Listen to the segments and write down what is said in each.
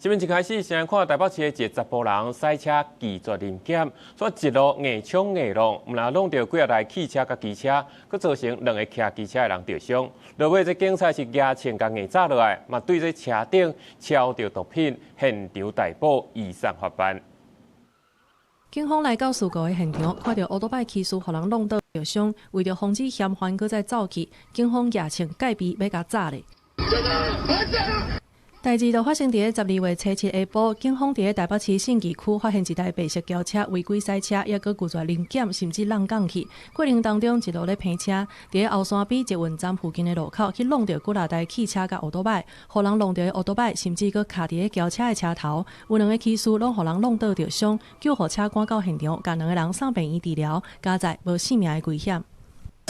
新闻一开始，先看台北市一个查甫人赛车技术临检，所一路硬冲硬弄，唔但弄到几啊台汽车甲机车，佮造成2个骑机车的人受伤。落尾这警察是押请甲硬抓落来，嘛对这车顶敲着毒品，现场逮捕，移送法办。警方来到事故的现场，看到乌多摆骑士互人弄倒受伤，为着防止嫌犯搁再走去，警方押请戒备要甲抓咧。代志就发生伫12月7日下晡，警方伫台北市信义区发现一台白色轿车违规赛车，也搁拒绝临检，甚至浪港去。过程当中，一路咧偏车，伫后山边捷运站附近的路口去弄到几啊台汽车甲乌多摆，互人弄到的乌多摆，甚至搁卡伫轿车的车头。有2个骑士拢互人弄倒着伤，救护车赶到现场，甲2个人送病院治疗，加在无性命的危险。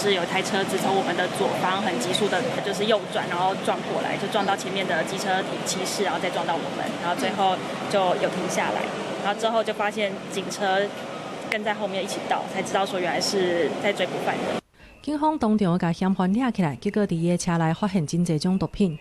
是有一台车子从我们的左方很急速的，就是右转，然后撞过来，就撞到前面的机车骑士，然后再撞到我们，然后最后就有停下来，然后之后就发现警车跟在后面一起到，才知道说原来是在追捕犯人。警方当场把嫌犯抓起来，结果伫伊的车内发现真侪种毒品。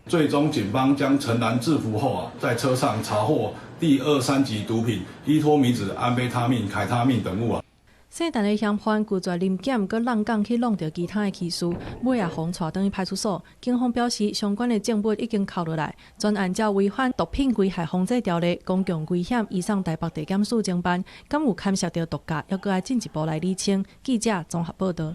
最终，警方将陈男制服后在车上查获第2、3级毒品依托米酯、安非他命、凯他命等物。姓陈的嫌犯拒绝临检，佮浪港去弄到其他的骑士，尾也互带回去派出所。警方表示，相关的证物已经扣落来，专按照违反毒品危害防制条例、公共危险移送台北地检署侦办，敢有牵涉到毒驾，要搁来进一步来厘清。记者综合报道。